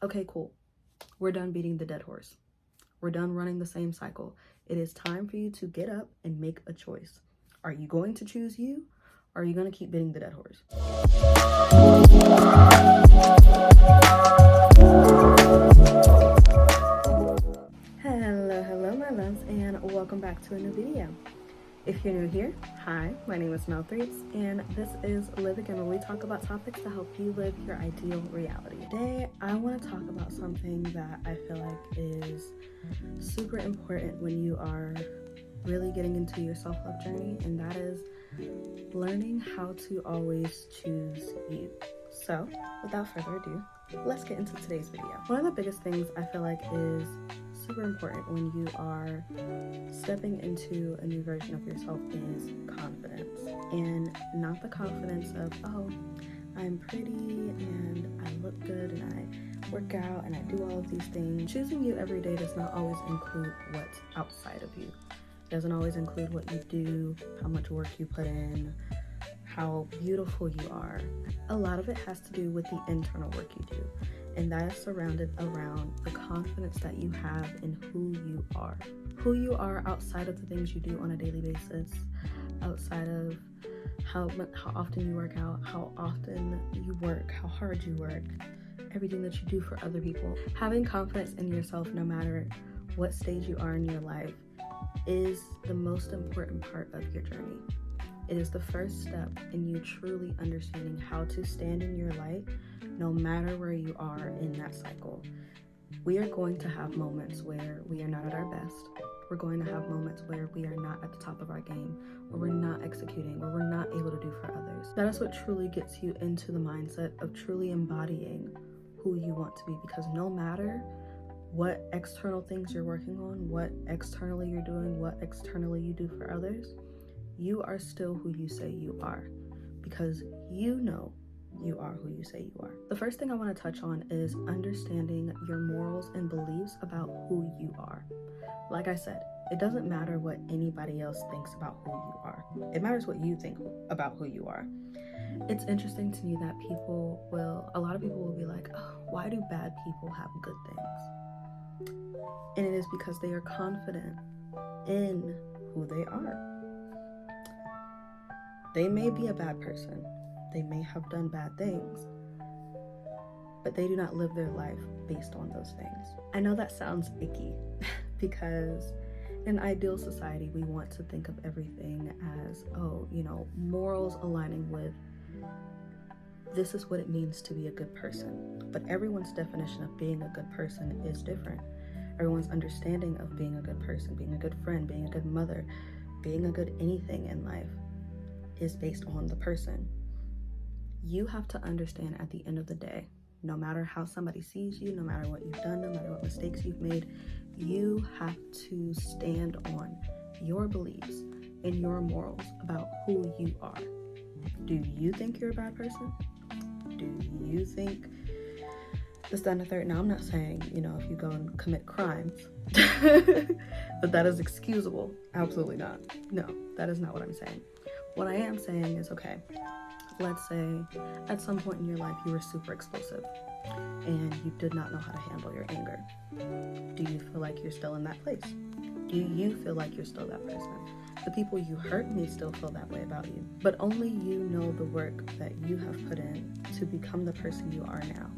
Okay, cool. We're done beating the dead horse. We're done running the same cycle. It is time for you to get up and make a choice. Are you going to choose you? Or are you going to keep beating the dead horse? Hello, my loves, and welcome back to a new video. If you're new here, hi, my name is Mel Threeps, and this is Live Again, where we talk about topics to help you live your ideal reality. Today, I want to talk about something that I feel like is super important when you are really getting into your self-love journey, and that is learning how to always choose you. So, without further ado, let's get into today's video. One of the biggest things I feel like is super important when you are stepping into a new version of yourself is confidence. And not the confidence of, oh, I'm pretty and I look good and I work out and I do all of these things. Choosing you every day does not always include what's outside of you. It doesn't always include what you do, how much work you put in, how beautiful you are. A lot of it has to do with the internal work you do. And that is surrounded around the confidence that you have in who you are. Who you are outside of the things you do on a daily basis, outside of how often you work out, how often you work, how hard you work, everything that you do for other people. Having confidence in yourself, no matter what stage you are in your life, is the most important part of your journey. It is the first step in you truly understanding how to stand in your light no matter where you are in that cycle. We are going to have moments where we are not at our best. We're going to have moments where we are not at the top of our game, where we're not executing, where we're not able to do for others. That is what truly gets you into the mindset of truly embodying who you want to be, because no matter what external things you're working on, what externally you're doing, what externally you do for others, you are still who you say you are, because you know you are who you say you are. The first thing I want to touch on is understanding your morals and beliefs about who you are. Like I said, it doesn't matter what anybody else thinks about who you are. It matters what you think about who you are. It's interesting to me that a lot of people will be like, oh, why do bad people have good things? And it is because they are confident in who they are. They may be a bad person. They may have done bad things, but they do not live their life based on those things. I know that sounds icky because in an ideal society, we want to think of everything as, morals aligning with this is what it means to be a good person. But everyone's definition of being a good person is different. Everyone's understanding of being a good person, being a good friend, being a good mother, being a good anything in life is based on the person. You have to understand at the end of the day, no matter how somebody sees you, no matter what you've done, no matter what mistakes you've made, you have to stand on your beliefs and your morals about who you are. Do you think you're a bad person? Do you think this, that, and the third? Now, I'm not saying, if you go and commit crimes, that is excusable. Absolutely not. No, that is not what I'm saying. What I am saying is, okay, let's say at some point in your life you were super explosive and you did not know how to handle your anger. Do you feel like you're still in that place? Do you feel like you're still that person? The people you hurt may still feel that way about you, but only you know the work that you have put in to become the person you are now.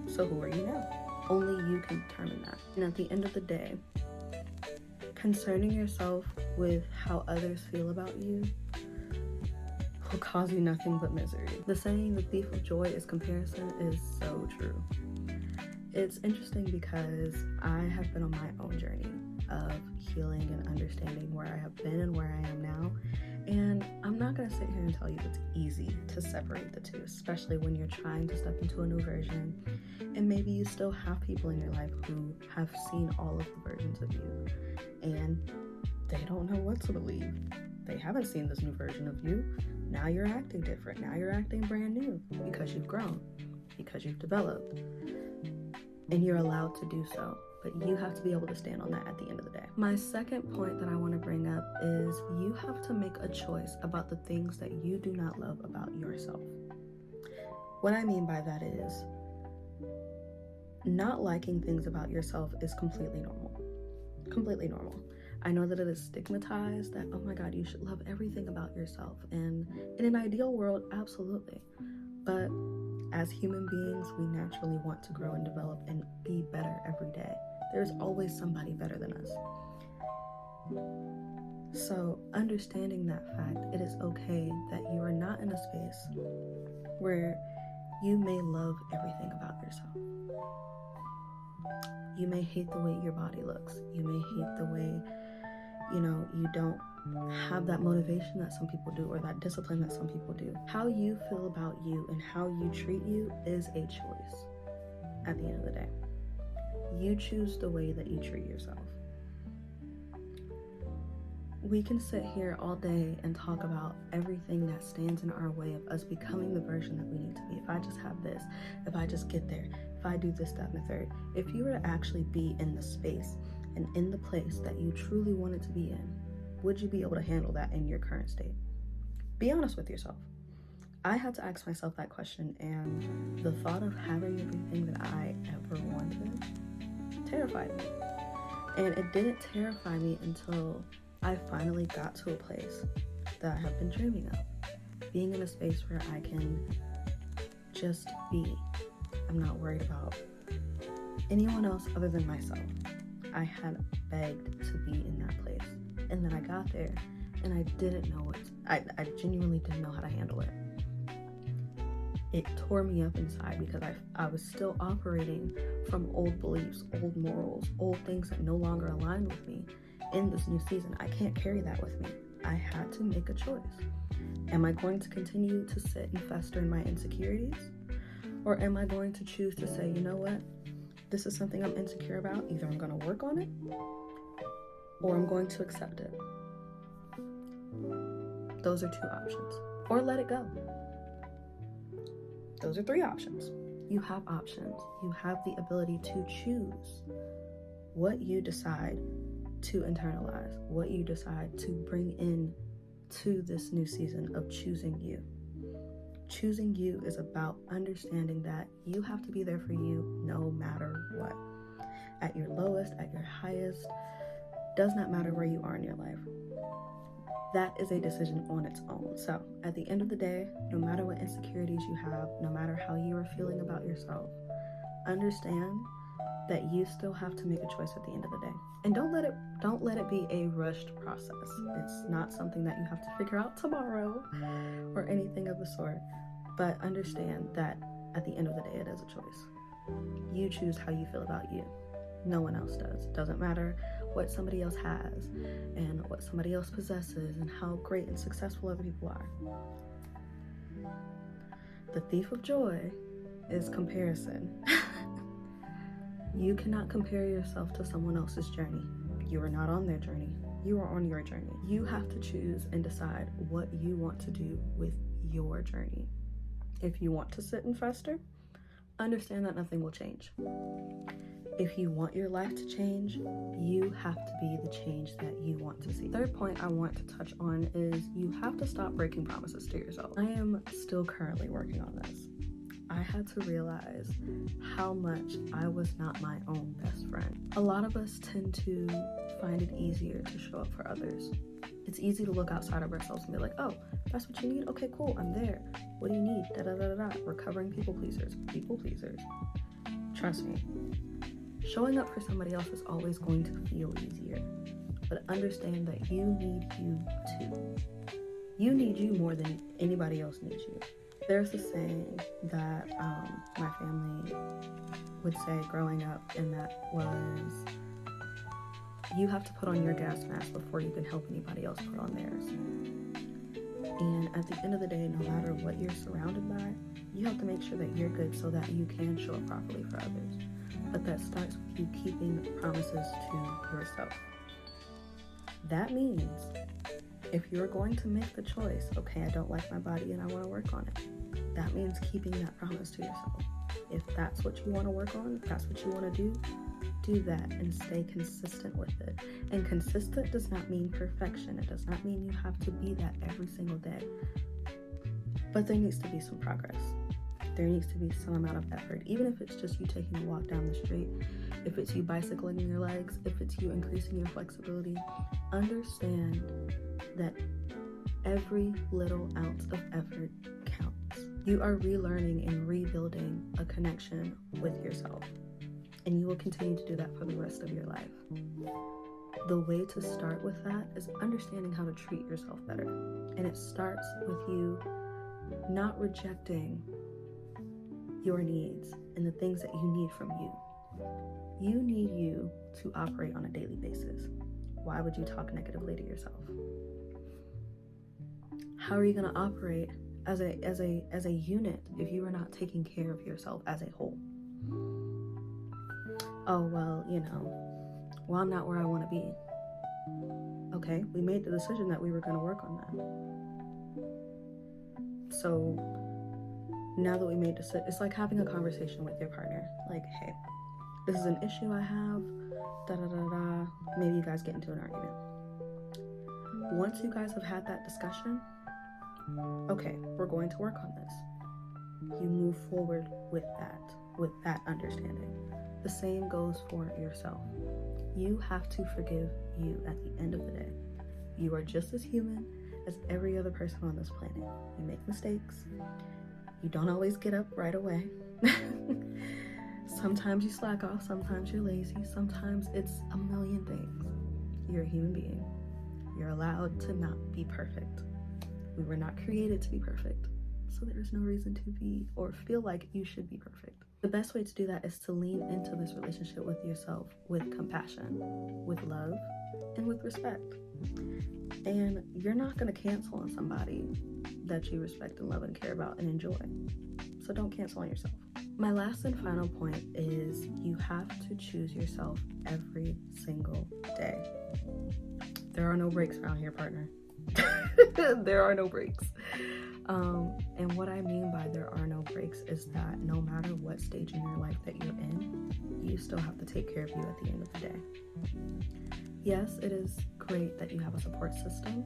So who are you now? Only you can determine that. And at the end of the day, concerning yourself with how others feel about you will cause you nothing but misery. The saying, the thief of joy is comparison, is so true. It's interesting because I have been on my own journey of healing and understanding where I have been and where I am now. And I'm not going to sit here and tell you it's easy to separate the two, especially when you're trying to step into a new version. And maybe you still have people in your life who have seen all of the versions of you and they don't know what to believe. They haven't seen this new version of you. Now you're acting different. Now you're acting brand new because you've grown, because you've developed, and you're allowed to do so. But you have to be able to stand on that at the end of the day. My second point that I want to bring up is you have to make a choice about the things that you do not love about yourself. What I mean by that is Not liking things about yourself is completely normal. Completely normal. I know that it is stigmatized that, oh my God, you should love everything about yourself. And in an ideal world, absolutely. But as human beings, we naturally want to grow and develop and be better every day. There's always somebody better than us. So understanding that fact, it is okay that you are not in a space where you may love everything about yourself. You may hate the way your body looks. You may hate the way, you don't have that motivation that some people do, or that discipline that some people do. How you feel about you and how you treat you is a choice at the end of the day. You choose the way that you treat yourself. We can sit here all day and talk about everything that stands in our way of us becoming the version that we need to be. If I just have this, if I just get there, if I do this, that, and the third. If you were to actually be in the space and in the place that you truly wanted to be in, would you be able to handle that in your current state? Be honest with yourself. I had to ask myself that question, and the thought of having everything that I ever wanted terrified me. And it didn't terrify me until I finally got to a place that I have been dreaming of. Being in a space where I can just be. I'm not worried about anyone else other than myself. I had begged to be in that place. And then I got there and I didn't know I genuinely didn't know how to handle it. It tore me up inside because I was still operating from old beliefs, old morals, old things that no longer aligned with me. In this new season, I can't carry that with me. I had to make a choice. Am I going to continue to sit and fester in my insecurities? Or am I going to choose to say, you know what? This is something I'm insecure about. Either I'm going to work on it or I'm going to accept it. Those are two options. Or let it go. Those are three options. You have options. You have the ability to choose what you decide to internalize, what you decide to bring in to this new season of choosing you. Choosing you is about understanding that you have to be there for you no matter what. At your lowest, at your highest, does not matter where you are in your life. That is a decision on its own. So at the end of the day, no matter what insecurities you have, no matter how you are feeling about yourself, understand that you still have to make a choice at the end of the day. And don't let it be a rushed process. It's not something that you have to figure out tomorrow or anything of the sort. But understand that at the end of the day, it is a choice. You choose how you feel about you. No one else does. It doesn't matter what somebody else has and what somebody else possesses and how great and successful other people are. The thief of joy is comparison. You cannot compare yourself to someone else's journey. You are not on their journey. You are on your journey. You have to choose and decide what you want to do with your journey. If you want to sit and fester, understand that nothing will change. If you want your life to change, you have to be the change that you want to see. Third point I want to touch on is you have to stop breaking promises to yourself. I am still currently working on this. I had to realize how much I was not my own best friend. A lot of us tend to find it easier to show up for others. It's easy to look outside of ourselves and be like, oh, that's what you need? Okay, cool, I'm there. What do you need? Da-da-da-da-da. Recovering people pleasers. People pleasers. Trust me. Showing up for somebody else is always going to feel easier. But understand that you need you too. You need you more than anybody else needs you. There's a saying that my family would say growing up, and that was, you have to put on your gas mask before you can help anybody else put on theirs. And at the end of the day, no matter what you're surrounded by, you have to make sure that you're good so that you can show up properly for others. But that starts with you keeping promises to yourself. That means if you're going to make the choice, okay, I don't like my body and I want to work on it, that means keeping that promise to yourself. If that's what you want to work on, if that's what you want to do that and stay consistent with it. And consistent does not mean perfection. It does not mean you have to be that every single day. But there needs to be some progress. there needs to be some amount of effort, even if it's just you taking a walk down the street, if it's you bicycling your legs, if it's you increasing your flexibility. Understand that every little ounce of effort counts. You are relearning and rebuilding a connection with yourself, and you will continue to do that for the rest of your life. The way to start with that is understanding how to treat yourself better, and it starts with you not rejecting your needs and the things that you need from you. You need you to operate on a daily basis. Why would you talk negatively to yourself? How are you going to operate as a unit if you are not taking care of yourself as a whole? Oh, well, I'm not where I want to be. Okay, we made the decision that we were going to work on that. So now that we made decision, it's like having a conversation with your partner. Like, hey, this is an issue I have, da-da-da-da. Maybe you guys get into an argument. Once you guys have had that discussion, okay, we're going to work on this. You move forward with that understanding. The same goes for yourself. You have to forgive you at the end of the day. You are just as human as every other person on this planet. You make mistakes. You don't always get up right away. Sometimes you slack off, sometimes you're lazy, sometimes it's a million things. You're a human being. You're allowed to not be perfect. We were not created to be perfect, so there's no reason to be or feel like you should be perfect. The best way to do that is to lean into this relationship with yourself with compassion, with love, and with respect. And you're not going to cancel on somebody that you respect and love and care about and enjoy. So don't cancel on yourself. My last and final point is you have to choose yourself every single day. There are no breaks around here, partner. There are no breaks. And what I mean by there are no breaks is that no matter what stage in your life that you're in, you still have to take care of you at the end of the day. Yes, it is great that you have a support system,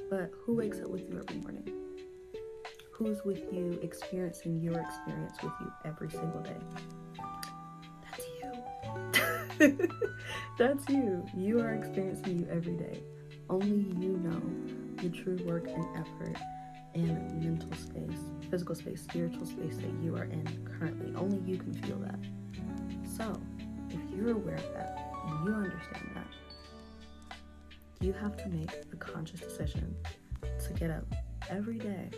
but who wakes up with you every morning? Who's with you experiencing your experience with you every single day? That's you. That's you. You are experiencing you every day. Only you know the true work and effort and mental space, physical space, spiritual space that you are in currently. Only you can feel that. So, if you're aware of that and you understand that, you have to make a conscious decision to get up every day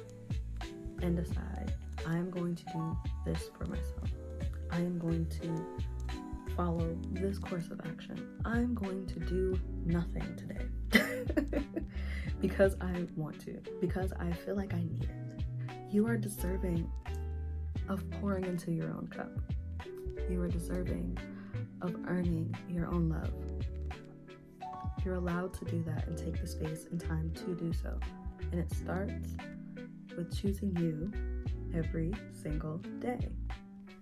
and decide, I am going to do this for myself. I am going to follow this course of action. I'm going to do nothing today. Because I want to, because I feel like I need it. You are deserving of pouring into your own cup. You are deserving of earning your own love. You're allowed to do that and take the space and time to do so. And it starts with choosing you every single day.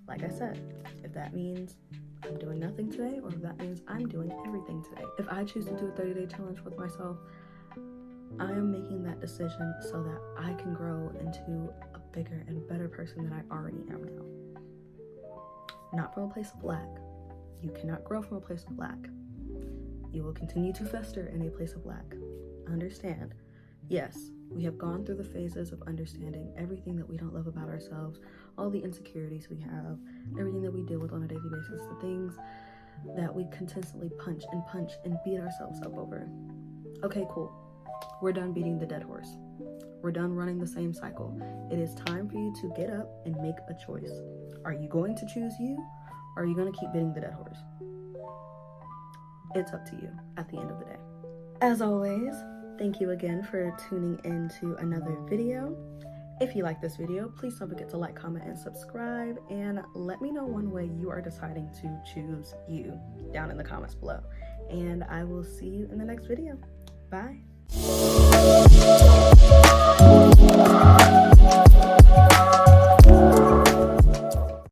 Like I said, if that means I'm doing nothing today, or if that means I'm doing everything today. If I choose to do a 30-day challenge with myself, I am making that decision so that I can grow into a bigger and better person than I already am now. Not from a place of lack. You cannot grow from a place of lack. You will continue to fester in a place of lack. Understand, yes, we have gone through the phases of understanding everything that we don't love about ourselves, all the insecurities we have, everything that we deal with on a daily basis, the things that we consistently punch and beat ourselves up over. Okay, cool. We're done beating the dead horse. We're done running the same cycle. It is time for you to get up and make a choice. Are you going to choose you, or are you going to keep beating the dead horse? It's up to you at the end of the day. As always, thank you again for tuning in to another video. If you like this video, please don't forget to like, comment, and subscribe, and let me know one way you are deciding to choose you down in the comments below. And I will see you in the next video. Bye.